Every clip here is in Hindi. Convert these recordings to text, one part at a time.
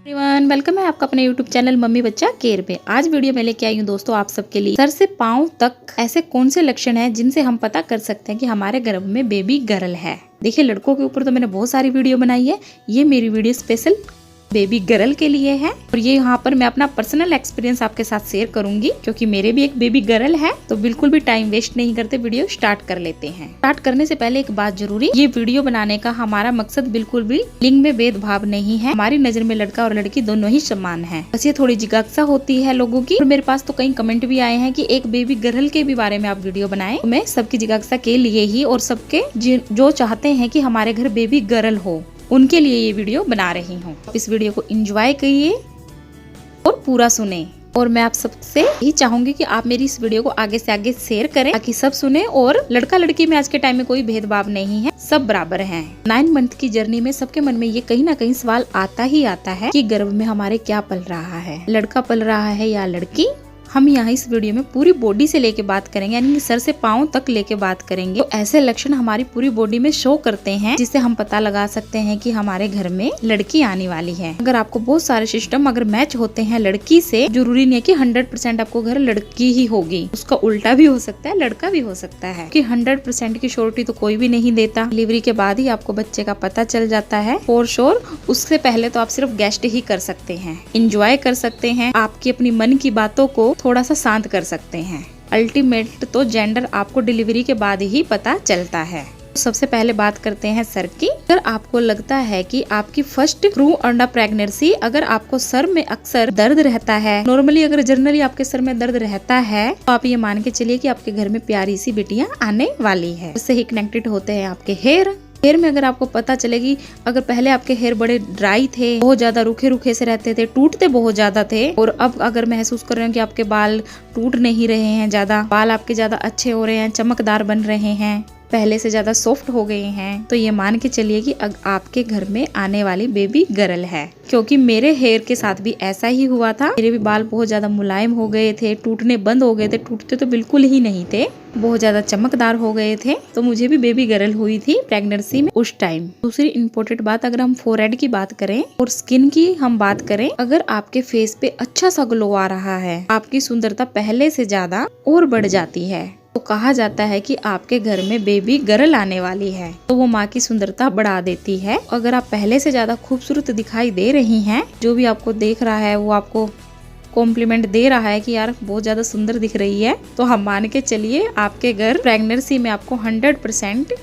एवरीवन, वेलकम है आपका अपने यूट्यूब चैनल मम्मी बच्चा केयर पे। आज वीडियो में लेके आई हूँ दोस्तों आप सबके लिए सर से पाँव तक ऐसे कौन से लक्षण हैं जिनसे हम पता कर सकते हैं कि हमारे गर्भ में बेबी गर्ल है। देखिए, लड़कों के ऊपर तो मैंने बहुत सारी वीडियो बनाई है, ये मेरी वीडियो स्पेशल बेबी गर्ल के लिए है और ये यहाँ पर मैं अपना पर्सनल एक्सपीरियंस आपके साथ शेयर करूंगी क्योंकि मेरे भी एक बेबी गर्ल है। तो बिल्कुल भी टाइम वेस्ट नहीं करते, वीडियो स्टार्ट कर लेते हैं। स्टार्ट करने से पहले एक बात जरूरी, ये वीडियो बनाने का हमारा मकसद बिल्कुल भी लिंग में भेदभाव नहीं है। हमारी नजर में लड़का और लड़की दोनों ही समान है। बस ये थोड़ी जिज्ञासा होती है लोगों की। और मेरे पास तो कई कमेंट भी आए हैं कि एक बेबी गर्ल के भी बारे में आप वीडियो बनाएं। मैं सबकी जिज्ञासा के लिए ही और सबके जो चाहते हैं कि हमारे घर बेबी गर्ल हो उनके लिए ये वीडियो बना रही हूँ। इस वीडियो को एंजॉय करिए और पूरा सुने। और मैं आप सबसे यही चाहूंगी कि आप मेरी इस वीडियो को आगे से आगे शेयर करें ताकि सब सुने। और लड़का लड़की में आज के टाइम में कोई भेदभाव नहीं है, सब बराबर हैं। 9 मंथ की जर्नी में सबके मन में ये कहीं ना कहीं सवाल आता ही आता है कि गर्भ में हमारे क्या पल रहा है, लड़का पल रहा है या लड़की। हम यहाँ इस वीडियो में पूरी बॉडी से लेके बात करेंगे, यानी सर से पाँव तक लेके बात करेंगे। तो ऐसे लक्षण हमारी पूरी बॉडी में शो करते हैं जिससे हम पता लगा सकते हैं कि हमारे घर में लड़की आने वाली है। अगर आपको बहुत सारे सिस्टम अगर मैच होते हैं लड़की से, जरूरी नहीं है कि 100% आपको घर लड़की ही होगी, उसका उल्टा भी हो सकता है, लड़का भी हो सकता है कि 100% की श्योरिटी तो कोई भी नहीं देता। डिलीवरी के बाद ही आपको बच्चे का पता चल जाता है फॉर श्योर। उससे पहले तो आप सिर्फ गेस्ट ही कर सकते हैं, इंजॉय कर सकते हैं, आपकी अपनी मन की बातों को थोड़ा सा शांत कर सकते हैं। अल्टीमेट तो जेंडर आपको डिलीवरी के बाद ही पता चलता है। सबसे पहले बात करते हैं सर की। अगर आपको लगता है कि आपकी फर्स्ट थ्रू अंडर प्रेगनेंसी अगर आपको सर में अक्सर दर्द रहता है, नॉर्मली अगर जनरली आपके सर में दर्द रहता है, तो आप ये मान के चलिए कि आपके घर में प्यारी सी बेटियां आने वाली है। इससे ही कनेक्टेड होते हैं आपके हेयर में। अगर आपको पता चलेगी अगर पहले आपके हेयर बड़े ड्राई थे, बहुत ज्यादा रूखे रूखे से रहते थे, टूटते बहुत ज्यादा थे, और अब अगर महसूस कर रहे हैं कि आपके बाल टूट नहीं रहे हैं, ज्यादा बाल आपके ज्यादा अच्छे हो रहे हैं, चमकदार बन रहे हैं, पहले से ज्यादा सॉफ्ट हो गए हैं, तो ये मान के चलिए कि आपके घर में आने वाली बेबी गर्ल है। क्योंकि मेरे हेयर के साथ भी ऐसा ही हुआ था। मेरे भी बाल बहुत ज्यादा मुलायम हो गए थे, टूटने बंद हो गए थे, टूटते तो बिल्कुल ही नहीं थे, बहुत ज्यादा चमकदार हो गए थे। तो मुझे भी बेबी गर्ल हुई थी प्रेगनेंसी में उस टाइम। दूसरी इम्पोर्टेंट बात, अगर हम फोरहेड की बात करें और स्किन की हम बात करें, अगर आपके फेस पे अच्छा सा ग्लो आ रहा है, आपकी सुंदरता पहले से ज्यादा और बढ़ जाती है, तो कहा जाता है कि आपके घर में बेबी गर्ल आने वाली है। तो वो माँ की सुंदरता बढ़ा देती है। अगर आप पहले से ज्यादा खूबसूरत दिखाई दे रही हैं, जो भी आपको देख रहा है वो आपको कॉम्प्लीमेंट दे रहा है कि यार बहुत ज्यादा सुंदर दिख रही है, तो हम मान के चलिए आपके घर प्रेगनेंसी में आपको 100%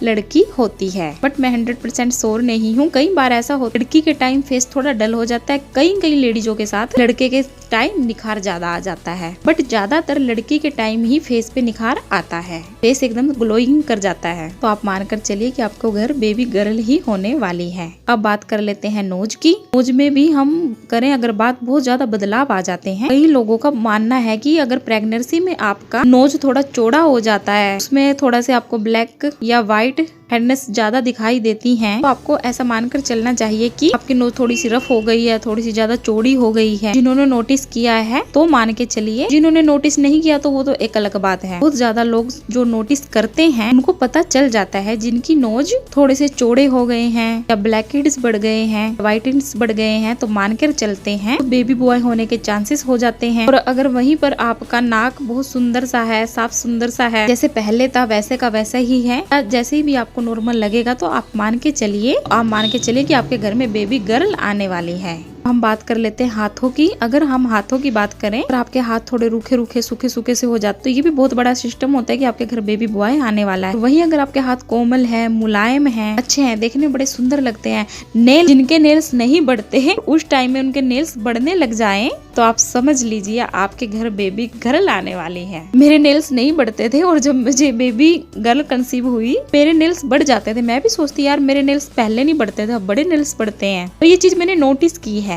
लड़की होती है। बट मैं 100% श्योर नहीं हूँ। कई बार ऐसा होता है लड़की के टाइम फेस थोड़ा डल हो जाता है, कई लेडीजों के साथ लड़के के टाइम निखार ज्यादा आ जाता है, बट ज्यादातर लड़की के टाइम ही फेस पे निखार आता है, फेस एकदम ग्लोइंग कर जाता है। तो आप मानकर चलिए कि आपको घर बेबी गर्ल ही होने वाली है। अब बात कर लेते हैं नोज की। नोज में भी हम करें अगर बात, बहुत ज्यादा बदलाव आ जाते हैं। कई लोगों का मानना है कि अगर प्रेगनेंसी में आपका नोज थोड़ा चौड़ा हो जाता है, उसमें थोड़ा से आपको ब्लैक या व्हाइट हेडनेस ज्यादा दिखाई देती हैं, तो आपको ऐसा मानकर चलना चाहिए कि आपकी नोज थोड़ी सी रफ हो गई है, थोड़ी सी ज्यादा चौड़ी हो गई है। जिन्होंने नोटिस किया है तो मान के चलिए, जिन्होंने नोटिस नहीं किया तो वो तो एक अलग बात है। बहुत ज्यादा लोग जो नोटिस करते हैं उनको पता चल जाता है, जिनकी नोज थोड़े से चौड़े हो गए हैं या ब्लैक हेड्स बढ़ गए हैं, व्हाइट हेड्स बढ़ गए हैं, तो मानकर चलते हैं तो बेबी बॉय होने के चांसेस हो जाते हैं। और अगर वहीं पर आपका नाक बहुत सुंदर सा है, साफ सुंदर सा है, जैसे पहले था वैसे का वैसा ही है, जैसे भी आपको नॉर्मल लगेगा, तो आप मान के चलिए कि आपके घर में बेबी गर्ल आने वाली है। हम बात कर लेते हैं हाथों की। अगर हम हाथों की बात करें और आपके हाथ थोड़े रूखे रूखे सूखे सूखे से हो जाते, तो ये भी बहुत बड़ा सिस्टम होता है कि आपके घर बेबी बॉय आने वाला है। वहीं अगर आपके हाथ कोमल है, मुलायम है, अच्छे हैं, देखने में बड़े सुंदर लगते हैं, नेल जिनके नेल्स नहीं बढ़ते हैं उस टाइम में उनके नेल्स बढ़ने लग जाएं, तो आप समझ लीजिए आपके घर बेबी गर्ल आने वाली है। मेरे नेल्स नहीं बढ़ते थे और जब मुझे बेबी गर्ल कंसीव हुई मेरे नेल्स बढ़ जाते थे। मैं भी सोचती यार मेरे नेल्स पहले नहीं बढ़ते थे, अब बड़े नेल्स बढ़ते हैं। तो ये चीज मैंने नोटिस की है।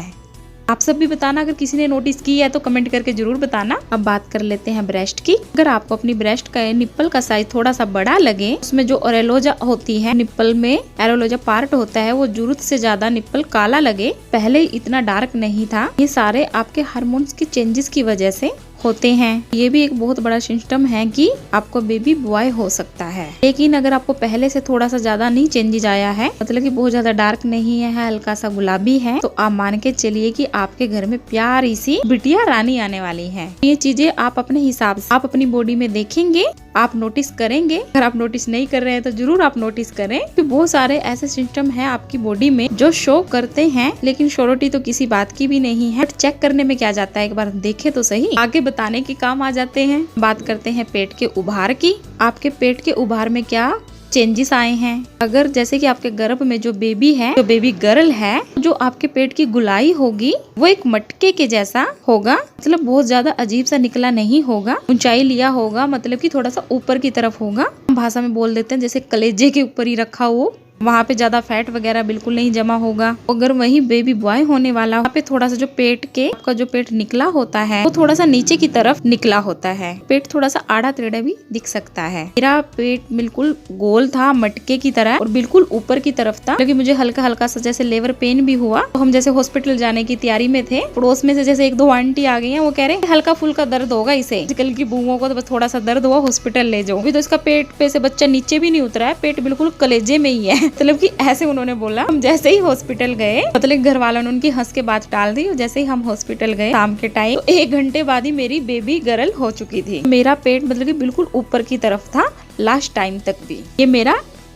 आप सब भी बताना अगर किसी ने नोटिस की है तो कमेंट करके जरूर बताना। अब बात कर लेते हैं ब्रेस्ट की। अगर आपको अपनी ब्रेस्ट का निप्पल का साइज थोड़ा सा बड़ा लगे, उसमें जो ओरेलोजा होती है, निप्पल में एरोलोजा पार्ट होता है, वो जरूरत से ज्यादा निप्पल काला लगे, पहले इतना डार्क नहीं था, ये सारे आपके हार्मोन्स की चेंजेस की वजह से होते हैं। ये भी एक बहुत बड़ा सिस्टम है कि आपको बेबी बॉय हो सकता है। लेकिन अगर आपको पहले से थोड़ा सा ज्यादा नहीं चेंजेस आया है, मतलब कि बहुत ज्यादा डार्क नहीं है, हल्का सा गुलाबी है, तो आप मान के चलिए कि आपके घर में प्यारी सी बिटिया रानी आने वाली है। ये चीजें आप अपने हिसाब से आप अपनी बॉडी में देखेंगे, आप नोटिस करेंगे। अगर आप नोटिस नहीं कर रहे हैं तो जरूर आप नोटिस करें कि बहुत सारे ऐसे सिस्टम है आपकी बॉडी में जो शो करते हैं, लेकिन श्योरिटी तो किसी बात की भी नहीं है। चेक करने में क्या जाता है, एक बार देखे तो सही, आगे बताने के काम आ जाते हैं। बात करते हैं पेट के उभार की। आपके पेट के उभार में क्या चेंजेस आए हैं। अगर जैसे कि आपके गर्भ में जो बेबी है, जो बेबी गर्ल है, जो आपके पेट की गुलाई होगी वो एक मटके के जैसा होगा, मतलब बहुत ज्यादा अजीब सा निकला नहीं होगा, ऊंचाई लिया होगा, मतलब कि थोड़ा सा ऊपर की तरफ होगा। भाषा में बोल देते हैं जैसे कलेजे के ऊपर ही रखा हो, वहाँ पे ज्यादा फैट वगैरह बिल्कुल नहीं जमा होगा। अगर वही बेबी बॉय होने वाला, वहाँ पे थोड़ा सा जो पेट के आपका जो पेट निकला होता है वो थोड़ा सा नीचे की तरफ निकला होता है। पेट थोड़ा सा आड़ा टेढ़ा भी दिख सकता है। मेरा पेट बिल्कुल गोल था, मटके की तरह, और बिल्कुल ऊपर की तरफ था, क्योंकि मुझे हल्का हल्का सा जैसे लेबर पेन भी हुआ। तो हम जैसे हॉस्पिटल जाने की तैयारी में थे, पड़ोस में से जैसे एक दो आंटी आ गई है, वो कह रहे हैं हल्का फुल्का दर्द होगा इसे, आजकल की बुओं को तो बस थोड़ा सा दर्द हुआ हॉस्पिटल ले जाओ। अभी तो इसका पेट पे से बच्चा नीचे भी नहीं उतरा है, पेट बिल्कुल कलेजे में ही है, मतलब की ऐसे उन्होंने बोला। हम जैसे ही हॉस्पिटल गए, मतलब घर वालों ने उनकी हंस के बात टाल दी, और जैसे ही हम हॉस्पिटल गए शाम के टाइम, तो 1 घंटे बाद ही मेरी बेबी गर्ल हो चुकी थी। मेरा पेट मतलब कि बिल्कुल ऊपर की तरफ था लास्ट टाइम तक भी। ये मेरा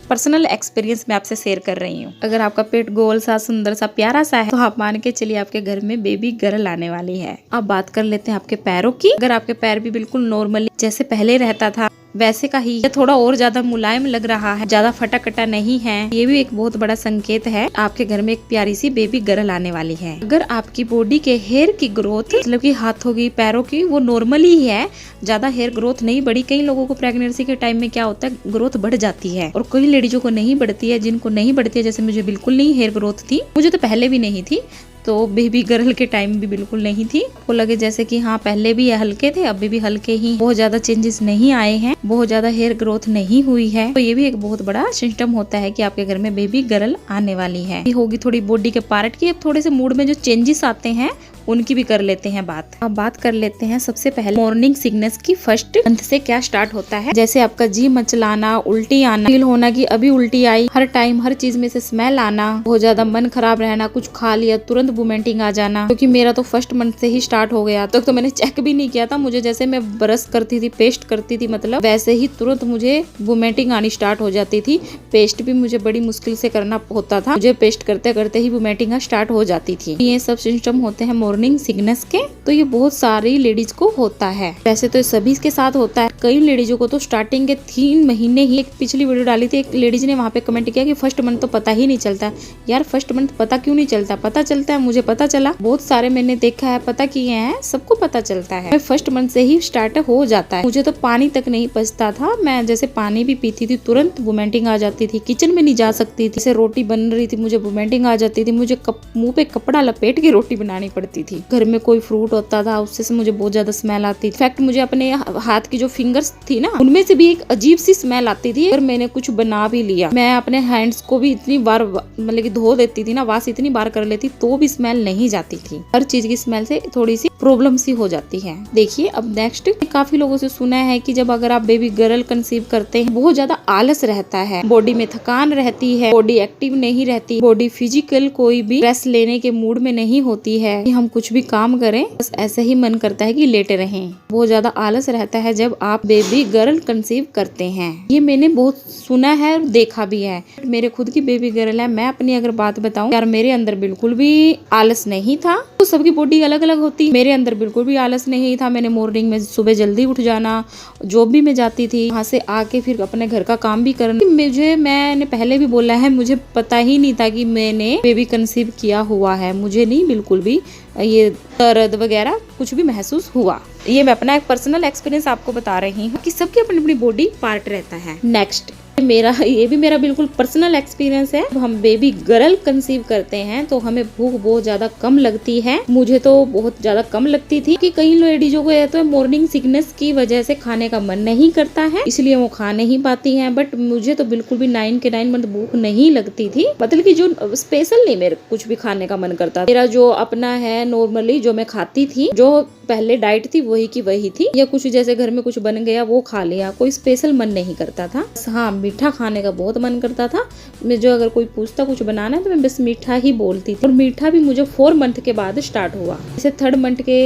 पर्सनल एक्सपीरियंस मैं आपसे शेयर कर रही हूँ। अगर आपका पेट गोल सा, सुंदर सा, प्यारा सा है, तो आप मान के चलिए आपके घर में बेबी गर्ल आने वाली है। अब बात कर लेते हैं आपके पैरों की। अगर आपके पैर भी बिल्कुल नॉर्मली जैसे पहले रहता था वैसे का ही, थोड़ा और ज्यादा मुलायम लग रहा है, ज्यादा फटा कटा नहीं है, ये भी एक बहुत बड़ा संकेत है आपके घर में एक प्यारी सी बेबी गर्ल आने वाली है। अगर आपकी बॉडी के हेयर की ग्रोथ, मतलब कि हाथों की, पैरों की, वो नॉर्मली ही है, ज्यादा हेयर ग्रोथ नहीं बढ़ी। कई लोगों को प्रेगनेंसी के टाइम में क्या होता है, ग्रोथ बढ़ जाती है, और कई लेडीजों को नहीं बढ़ती है। जिनको नहीं बढ़ती है, जैसे मुझे बिल्कुल नहीं हेयर ग्रोथ थी, मुझे तो पहले भी नहीं थी, तो बेबी गर्ल के टाइम भी बिल्कुल नहीं थी। वो लगे जैसे कि हाँ पहले भी हल्के थे, अभी भी हल्के ही, बहुत ज्यादा चेंजेस नहीं आए हैं, बहुत ज्यादा हेयर ग्रोथ नहीं हुई है। तो ये भी एक बहुत बड़ा सिस्टम होता है कि आपके घर में बेबी गर्ल आने वाली है। होगी थोड़ी बॉडी के पार्ट की। अब थोड़े से मूड में जो चेंजेस आते हैं उनकी भी कर लेते हैं बात। अब बात कर लेते हैं सबसे पहले मॉर्निंग सिकनेस की। फर्स्ट मंथ से क्या स्टार्ट होता है, जैसे आपका जी मचलाना, उल्टी आना, फील होना कि अभी उल्टी आई, हर टाइम हर चीज में से स्मेल आना, बहुत ज्यादा मन खराब रहना, कुछ खा लिया तुरंत वोमिटिंग आ जाना। क्योंकि मेरा तो फर्स्ट मंथ से ही स्टार्ट हो गया, तो मैंने चेक भी नहीं किया था। मुझे जैसे मैं ब्रश करती थी, पेस्ट करती थी, मतलब वैसे ही तुरंत मुझे वोमिटिंग आनी स्टार्ट हो जाती थी। पेस्ट भी मुझे बड़ी मुश्किल से करना होता था, मुझे पेस्ट करते करते ही वोमिटिंग स्टार्ट हो जाती थी। ये सब सिम्टम होते हैं मॉर्निंग सिकनेस के। तो ये बहुत सारी लेडीज को होता है, वैसे तो सभी के साथ होता है। कई लेडीजों को तो स्टार्टिंग के 3 महीने ही, एक पिछली वीडियो डाली थी, एक लेडीज ने वहाँ पे कमेंट किया कि फर्स्ट मंथ तो पता ही नहीं चलता। यार फर्स्ट मंथ पता क्यों नहीं चलता, पता चलता है, मुझे पता चला, बहुत सारे मैंने देखा है, पता किए हैं, सबको पता चलता है। फर्स्ट मंथ से ही स्टार्ट हो जाता है। मुझे तो पानी तक नहीं पचता था, मैं जैसे पानी भी पीती थी तुरंत वोमिटिंग आ जाती थी, किचन में नहीं जा सकती थी, जैसे रोटी बन रही थी मुझे वोमिटिंग आ जाती थी, मुझे मुंह पे कपड़ा लपेट के रोटी बनानी पड़ती थी। घर में कोई फ्रूट होता था उससे मुझे बहुत ज्यादा स्मेल आती थी। इनफैक्ट मुझे अपने हाथ की जो फिंगर्स थी ना, उनमें से भी एक अजीब सी स्मेल आती थी। अगर मैंने कुछ बना भी लिया, मैं अपने हैंड्स को भी इतनी बार मतलब कि धो देती थी ना, वाश इतनी बार कर लेती, तो भी स्मेल नहीं जाती थी। हर चीज की स्मेल से थोड़ी सी प्रॉब्लम सी हो जाती है। देखिए अब नेक्स्ट, काफी लोगों से सुना है कि जब अगर आप बेबी गर्ल कंसीव करते हैं, बहुत ज्यादा आलस रहता है, बॉडी में थकान रहती है, बॉडी एक्टिव नहीं रहती, बॉडी फिजिकल कोई भी रेस्ट लेने के मूड में नहीं होती है कि हम कुछ भी काम करें, बस ऐसे ही मन करता है कि लेटे रहें। बहुत ज्यादा आलस रहता है जब आप बेबी गर्ल कंसीव करते हैं। ये मैंने बहुत सुना है और देखा भी है। मेरे खुद की बेबी गर्ल है, मैं अपनी अगर बात बताऊं, यार मेरे अंदर बिल्कुल भी आलस नहीं था। तो सबकी बॉडी अलग अलग होती, मेरे अंदर बिल्कुल भी आलस नहीं था। मैंने मॉर्निंग में सुबह जल्दी उठ जाना, जॉब भी मैं जाती थी, वहाँ से आके फिर अपने घर का काम भी करना। मैंने पहले भी बोला है, मुझे पता ही नहीं था कि मैंने बेबी कंसीव किया हुआ है। मुझे नहीं बिल्कुल भी ये दर्द वगैरह कुछ भी महसूस हुआ। ये मैं अपना एक पर्सनल एक्सपीरियंस आपको बता रही हूँ कि सबकी अपनी अपनी बॉडी पार्ट रहता है। नेक्स्ट ये भी मेरा बिल्कुल पर्सनल एक्सपीरियंस है। हम बेबी गर्ल कंसीव करते हैं तो हमें भूख बहुत ज्यादा कम लगती है। मुझे तो बहुत ज्यादा कम लगती थी कि कई लेडीजों को तो मॉर्निंग सिकनेस की वजह से खाने का मन नहीं करता है, इसलिए वो खा नहीं पाती हैं। बट मुझे तो बिल्कुल भी 9 के 9 मंथ भूख नहीं लगती थी। मतलब कि जो स्पेशल नहीं मेरे कुछ भी खाने का मन करता। मेरा जो अपना है नॉर्मली जो मैं खाती थी, जो पहले डाइट थी वही की वही थी, या कुछ जैसे घर में कुछ बन गया वो खा लिया, कोई स्पेशल मन नहीं करता था। हाँ, मीठा खाने का बहुत मन करता था। मैं जो अगर कोई पूछता कुछ बनाना है तो मैं बस मीठा ही बोलती थी। और मीठा भी मुझे 4 मंथ के बाद स्टार्ट हुआ। जैसे 3rd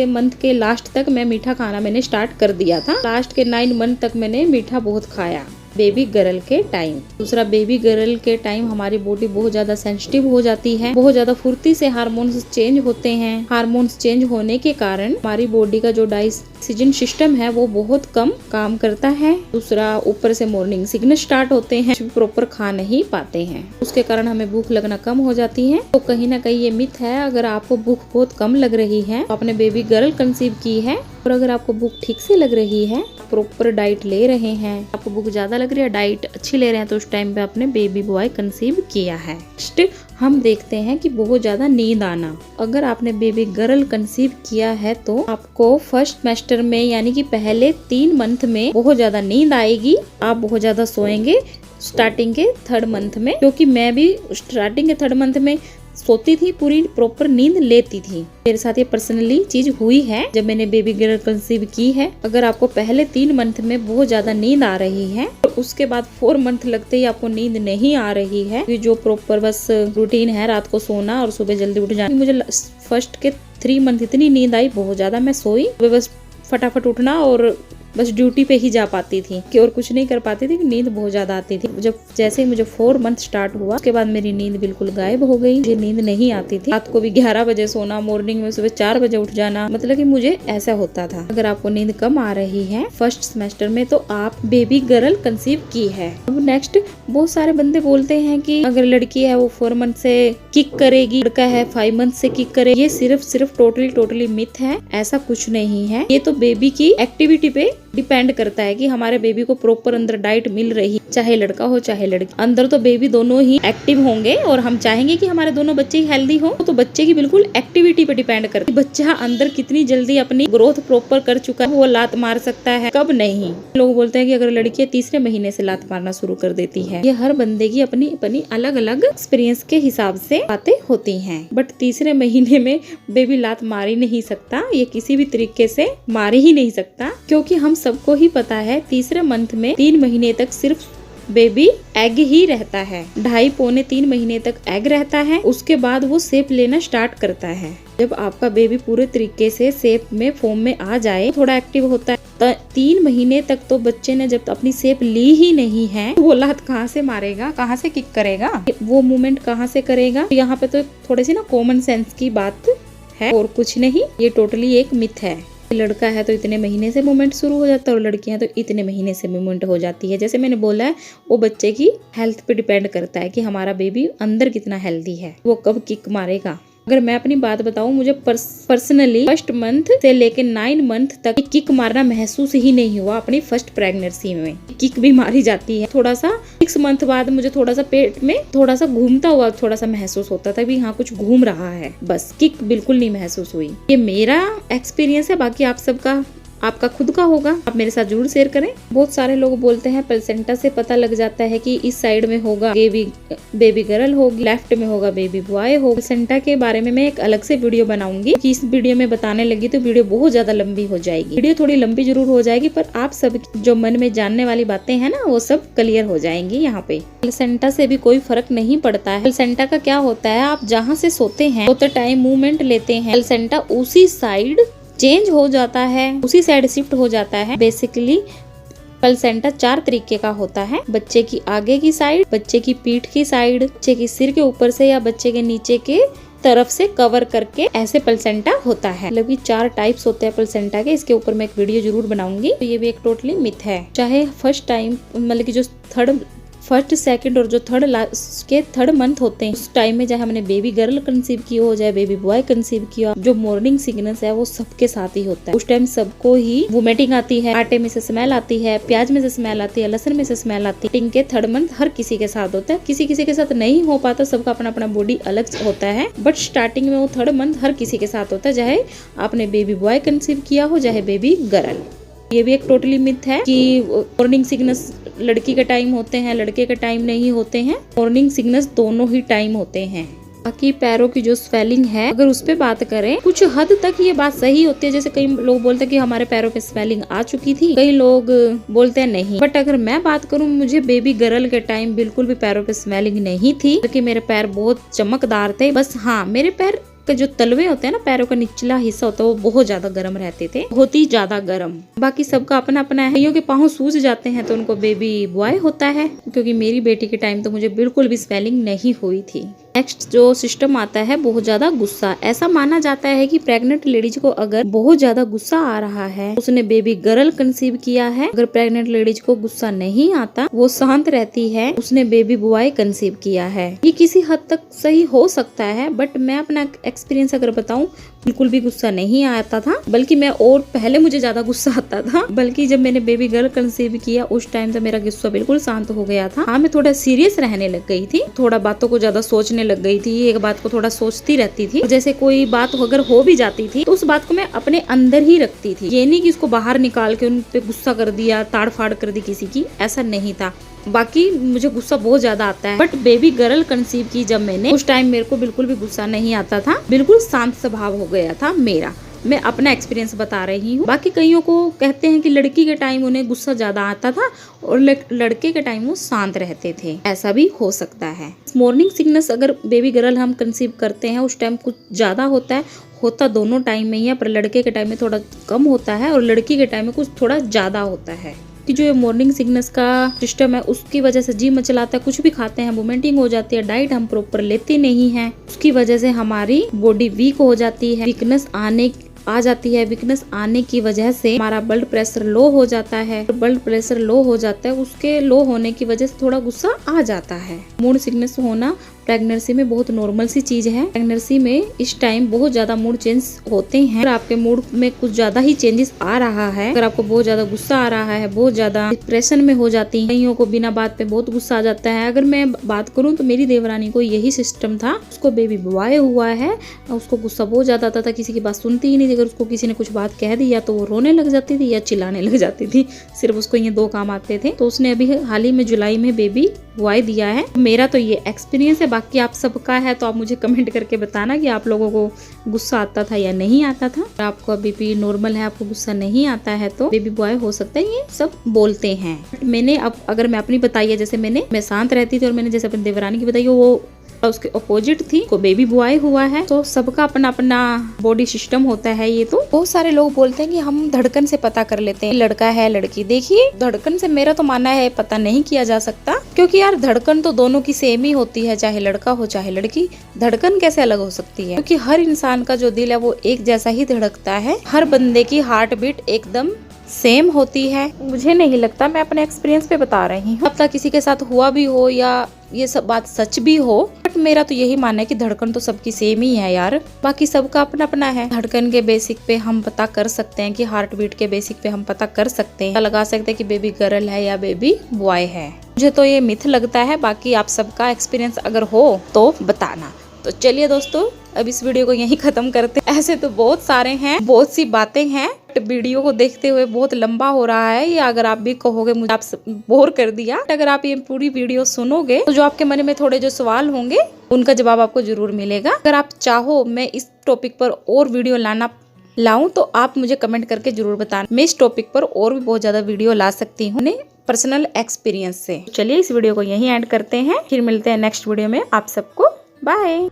मंथ के लास्ट तक मैं मीठा खाना मैंने स्टार्ट कर दिया था। लास्ट के 9 मंथ तक मैंने मीठा बहुत खाया बेबी गर्ल के टाइम। दूसरा, बेबी गर्ल के टाइम हमारी बॉडी बहुत ज्यादा सेंसिटिव हो जाती है, बहुत ज्यादा फुर्ती से हार्मोन्स चेंज होते हैं। हार्मोन्स चेंज होने के कारण हमारी बॉडी का जो डाइजेशन सिस्टम है वो बहुत कम काम करता है। दूसरा, ऊपर से मॉर्निंग सिकनेस स्टार्ट होते हैं, प्रॉपर खा नहीं पाते हैं, उसके कारण हमें भूख लगना कम हो जाती है। तो कहीं ना कहीं ये मिथ है। अगर आपको भूख बहुत कम लग रही है तो आपने बेबी गर्ल कंसीव की है। और अगर आपको भूख ठीक से लग रही है, प्रॉपर डाइट ले रहे हैं, आपको भूख ज्यादा लग रही है, डाइट अच्छी ले रहे हैं, तो उस टाइम पे आपने बेबी बॉय कंसीव किया है। नेक्स्ट हम देखते हैं कि बहुत ज्यादा नींद आना। अगर आपने बेबी गर्ल कंसीव किया है तो आपको फर्स्ट ट्राइमेस्टर में यानी कि पहले 3 मंथ में बहुत ज्यादा नींद आएगी। आप बहुत ज्यादा सोएंगे स्टार्टिंग के 3rd मंथ में, क्योंकि मैं भी स्टार्टिंग के 3rd मंथ में सोती थी, पूरी प्रॉपर नींद लेती थी। मेरे साथ ये पर्सनली चीज हुई है जब मैंने बेबी गर्ल कंसीव की है। अगर आपको पहले 3 मंथ में बहुत ज्यादा नींद आ रही है और उसके बाद 4 मंथ लगते ही आपको नींद नहीं आ रही है, जो प्रॉपर बस रूटीन है रात को सोना और सुबह जल्दी उठ जाना, मुझे फर्स्ट के 3 मंथ इतनी नींद आई, बहुत ज्यादा मैं सोई, बस फटाफट उठना और बस ड्यूटी पे ही जा पाती थी कि और कुछ नहीं कर पाती थी, नींद बहुत ज्यादा आती थी। जब जैसे ही मुझे 4 मंथ स्टार्ट हुआ उसके बाद मेरी नींद बिल्कुल गायब हो गई। मुझे नींद नहीं आती थी। रात को भी 11 बजे सोना, मॉर्निंग में सुबह 4 बजे उठ जाना, मतलब कि मुझे ऐसा होता था। अगर आपको नींद कम आ रही है फर्स्ट सेमेस्टर में तो आप बेबी गर्ल कंसीव की है। अब नेक्स्ट, बहुत सारे बंदे बोलते हैं कि अगर लड़की है वो 4 मंथ से किक करेगी, लड़का है 5 मंथ से किक करेगी। ये सिर्फ टोटली मिथ है, ऐसा कुछ नहीं है। ये तो बेबी की एक्टिविटी पे डिपेंड करता है कि हमारे बेबी को प्रॉपर अंदर डाइट मिल रही, चाहे लड़का हो चाहे लड़की। अंदर तो बेबी दोनों ही एक्टिव होंगे और हम चाहेंगे कि हमारे दोनों बच्चे हेल्दी हो, तो बच्चे की बिल्कुल एक्टिविटी पे डिपेंड करता है। बच्चा अंदर कितनी जल्दी अपनी ग्रोथ प्रॉपर कर चुका है, वो लात मार सकता है, कब नहीं। लोग बोलते हैं कि अगर लड़की 3रे महीने से लात मारना शुरू कर देती है। ये हर बंदे की अपनी अपनी अलग अलग एक्सपीरियंस के हिसाब से बातें होती हैं। बट 3रे महीने में बेबी लात मार ही नहीं सकता, ये किसी भी तरीके से मार ही नहीं सकता, क्योंकि हम सबको ही पता है 3रे मंथ में 3 महीने तक सिर्फ बेबी एग ही रहता है। 2.5-3 महीने तक एग रहता है, उसके बाद वो शेप लेना स्टार्ट करता है। जब आपका बेबी पूरे तरीके से शेप में फॉर्म में आ जाए, थोड़ा एक्टिव होता है, तो 3 महीने तक तो बच्चे ने जब अपनी शेप ली ही नहीं है, वो लात कहाँ से मारेगा, कहाँ से किक करेगा, वो मूवमेंट कहाँ से करेगा। यहाँ पे तो थोड़ी सी ना कॉमन सेंस की बात है और कुछ नहीं। ये टोटली एक मिथ है। लड़का है तो इतने महीने से मूवमेंट शुरू हो जाता है और लड़कियां तो इतने महीने से मूवमेंट हो जाती है। जैसे मैंने बोला है, वो बच्चे की हेल्थ पे डिपेंड करता है कि हमारा बेबी अंदर कितना हेल्दी है, वो कब किक मारेगा। अगर मैं अपनी बात बताऊं, मुझे पर्सनली फर्स्ट मंथ से लेके 9 मंथ तक किक मारना महसूस ही नहीं हुआ। अपनी फर्स्ट प्रेगनेंसी में किक भी मारी जाती है। थोड़ा सा 6 मंथ बाद मुझे थोड़ा सा पेट में थोड़ा सा घूमता हुआ थोड़ा सा महसूस होता था भी हाँ कुछ घूम रहा है, बस किक बिल्कुल नहीं महसूस हुई। ये मेरा एक्सपीरियंस है, बाकी आप सबका आपका खुद का होगा, आप मेरे साथ जरूर शेयर करें। बहुत सारे लोग बोलते हैं प्लेसेंटा से पता लग जाता है कि इस साइड में होगा बेबी गर्ल होगी, लेफ्ट में होगा बेबी बॉय होगा। प्लेसेंटा के बारे में मैं एक अलग से वीडियो बनाऊंगी, कि इस वीडियो में बताने लगी तो वीडियो बहुत ज्यादा लंबी हो जाएगी। वीडियो थोड़ी लंबी जरूर हो जाएगी, पर आप सब जो मन में जानने वाली बातें हैं ना, वो सब क्लियर हो जाएंगी यहाँ पे। प्लेसेंटा से भी कोई फर्क नहीं पड़ता है। प्लेसेंटा का क्या होता है, आप जहाँ से सोते हैं सोते टाइम मूवमेंट लेते हैं, प्लेसेंटा उसी साइड चेंज हो जाता है, उसी साइड शिफ्ट हो जाता है। बेसिकली प्लेसेंटा 4 तरीके का होता है। बच्चे की आगे की साइड, बच्चे की पीठ की साइड, बच्चे की सिर के ऊपर से या बच्चे के नीचे के तरफ से कवर करके ऐसे प्लेसेंटा होता है। मतलब कि 4 टाइप्स होते हैं प्लेसेंटा के। इसके ऊपर मैं एक वीडियो जरूर बनाऊंगी। तो ये भी एक टोटली मिथ है। चाहे फर्स्ट टाइम मतलब कि जो फर्स्ट सेकंड और जो थर्ड मंथ होते हैं उस टाइम में चाहे हमने बेबी गर्ल कंसीव की हो चाहे बेबी बॉय कंसीव किया, जो मॉर्निंग सिकनेस है वो सबके साथ ही होता है। उस टाइम सबको ही वोमिटिंग आती है, आटे में से स्मेल आती है, प्याज में से स्मेल आती है, लहसुन में से स्मेल आती है। टिंग के थर्ड मंथ हर किसी के साथ होता है, किसी किसी के साथ नहीं हो पाता, सबका अपना अपना बॉडी अलग होता है। बट स्टार्टिंग में वो थर्ड मंथ हर किसी के साथ होता है, चाहे आपने बेबी बॉय कंसीव किया हो चाहे बेबी गर्ल। ये भी एक टोटली मिथ है कि मॉर्निंग सिकनेस लड़की के टाइम होते हैं, लड़के के टाइम नहीं होते हैं। मॉर्निंग सिकनेस दोनों ही टाइम होते हैं। बाकी पैरों की जो स्वेलिंग है अगर उस पे बात करें, कुछ हद तक ये बात सही होती है। जैसे कई लोग बोलते हैं कि हमारे पैरों पे स्वेलिंग आ चुकी थी, कई लोग बोलते हैं नहीं। बट अगर मैं बात करूं, मुझे बेबी गर्ल के टाइम बिल्कुल भी पैरों पे स्वेलिंग नहीं थी, क्योंकि मेरे पैर बहुत चमकदार थे। बस हाँ, मेरे पैर के जो तलवे होते हैं ना, पैरों का निचला हिस्सा होता है, वो बहुत ज्यादा गर्म रहते थे, बहुत ही ज्यादा गर्म। बाकी सबका अपना अपना है। कईयों के पाँव सूज जाते हैं तो उनको बेबी बॉय होता है, क्योंकि मेरी बेटी के टाइम तो मुझे बिल्कुल भी स्वेलिंग नहीं हुई थी। नेक्स्ट जो सिस्टम आता है बहुत ज्यादा गुस्सा। ऐसा माना जाता है कि प्रेग्नेंट लेडीज को अगर बहुत ज्यादा गुस्सा आ रहा है, उसने बेबी गर्ल कंसीव किया है। अगर प्रेग्नेंट लेडीज को गुस्सा नहीं आता, वो शांत रहती है, उसने बेबी बॉय कंसीव किया है। ये किसी हद तक सही हो सकता है, बट मैं अपना एक्सपीरियंस अगर बताऊं, बिल्कुल भी गुस्सा नहीं आता था, बल्कि मैं और पहले मुझे ज्यादा गुस्सा आता था। बल्कि जब मैंने बेबी गर्ल कंसीव किया उस टाइम से मेरा गुस्सा बिल्कुल शांत हो गया था। हाँ, मैं थोड़ा सीरियस रहने लग गई थी, थोड़ा बातों को ज्यादा सोचने लग गई थी, एक बात को थोड़ा सोचती रहती थी। जैसे कोई बात अगर हो भी जाती थी तो उस बात को मैं अपने अंदर ही रखती थी, ये नहीं कि उसको बाहर निकाल के उन पे गुस्सा कर दिया, ताड़ फाड़ कर दी किसी की, ऐसा नहीं था। बाकी मुझे गुस्सा बहुत ज्यादा आता है, बट बेबी गर्ल कंसीव की जब मैंने, उस टाइम मेरे को बिल्कुल भी गुस्सा नहीं आता था, बिल्कुल शांत स्वभाव हो गया था मेरा। मैं अपना एक्सपीरियंस बता रही हूँ। बाकी कईयों को कहते हैं कि लड़की के टाइम उन्हें गुस्सा ज्यादा आता था और लड़के के टाइम वो शांत रहते थे, ऐसा भी हो सकता है। मॉर्निंग सिकनेस अगर बेबी गर्ल हम कंसीव करते हैं उस टाइम कुछ ज्यादा होता है, होता दोनों टाइम में ही है, पर लड़के के टाइम में थोड़ा कम होता है और लड़की के टाइम में कुछ थोड़ा ज्यादा होता है। कि जो मॉर्निंग सिकनेस का सिस्टम है उसकी वजह से जी मचलाता है, कुछ भी खाते हैं वोमिटिंग हो जाती है, डाइट हम प्रॉपर लेते नहीं हैं, उसकी वजह से हमारी बॉडी वीक हो जाती है, वीकनेस आ जाती है। वीकनेस आने की वजह से हमारा ब्लड प्रेशर लो हो जाता है। ब्लड प्रेशर लो हो जाता है, उसके लो होने की वजह से थोड़ा गुस्सा आ जाता है। मूड सिकनेस होना प्रेगनेंसी में बहुत नॉर्मल सी चीज है। प्रेगनेंसी में इस टाइम बहुत ज्यादा मूड चेंज होते हैं। अगर आपके मूड में कुछ ज्यादा ही चेंजेस आ रहा है, अगर आपको बहुत ज्यादा गुस्सा आ रहा है, बहुत ज्यादा डिप्रेशन में हो जाती है, कईयों को बिना बात पे बहुत गुस्सा आ जाता है। अगर मैं बात करूं तो मेरी देवरानी को यही सिस्टम था, उसको बेबी बॉय हुआ है, उसको गुस्सा बहुत ज्यादा आता था, किसी की बात सुनती ही नहीं थी। अगर उसको किसी ने कुछ बात कह दिया तो वो रोने लग जाती थी या चिल्लाने लग जाती थी। सिर्फ उसको ये दो काम आते थे। तो उसने अभी हाल ही में जुलाई में बेबी बॉय दिया है। मेरा तो ये एक्सपीरियंस है, बाकी आप सबका है तो आप मुझे कमेंट करके बताना कि आप लोगों को गुस्सा आता था या नहीं आता था। अगर आपको बीपी नॉर्मल है, आपको गुस्सा नहीं आता है तो बेबी बॉय हो सकता है, ये सब बोलते हैं। मैंने अब अगर मैं अपनी बताई है, जैसे मैं शांत रहती थी और मैंने जैसे अपनी देवरानी की बताई वो उसके अपोजिट थी, को बेबी बॉय हुआ है। तो सबका अपना अपना बॉडी सिस्टम होता है। ये तो बहुत सारे लोग बोलते हैं कि हम धड़कन से पता कर लेते हैं लड़का है लड़की। देखिए, धड़कन से मेरा तो मानना है पता नहीं किया जा सकता, क्योंकि यार धड़कन तो दोनों की सेम ही होती है, चाहे लड़का हो चाहे लड़की। धड़कन कैसे अलग हो सकती है? क्योंकि हर इंसान का जो दिल है वो एक जैसा ही धड़कता है। हर बंदे की हार्ट बीट एकदम सेम होती है। मुझे नहीं लगता, मैं अपने एक्सपीरियंस पे बता रही हूँ, अब तक किसी के साथ हुआ भी हो या ये सब बात सच भी हो, बट मेरा तो यही मानना है कि धड़कन तो सबकी सेम ही है यार। बाकी सबका अपना अपना है। धड़कन के बेसिक पे हम पता कर सकते हैं कि हार्ट बीट के बेसिक पे हम पता कर सकते हैं, लगा सकते हैं कि बेबी गर्ल है या बेबी बॉय है। मुझे तो ये मिथ लगता है, बाकी आप सबका एक्सपीरियंस अगर हो तो बताना। तो चलिए दोस्तों, अब इस वीडियो को यहीं खत्म करते हैं। ऐसे तो बहुत सारे हैं, बहुत सी बातें हैं, वीडियो को देखते हुए बहुत लंबा हो रहा है। या अगर आप भी कहोगे मुझे आप बोर कर दिया, अगर आप ये पूरी वीडियो सुनोगे तो जो आपके मन में थोड़े जो सवाल होंगे उनका जवाब आपको जरूर मिलेगा। अगर आप चाहो मैं इस टॉपिक पर और वीडियो लाऊं तो आप मुझे कमेंट करके जरूर बताना। मैं इस टॉपिक पर और भी बहुत ज्यादा वीडियो ला सकती हूँ पर्सनल एक्सपीरियंस से। चलिए इस वीडियो को यहीं एंड करते हैं, फिर मिलते हैं नेक्स्ट वीडियो में। आप सबको बाय।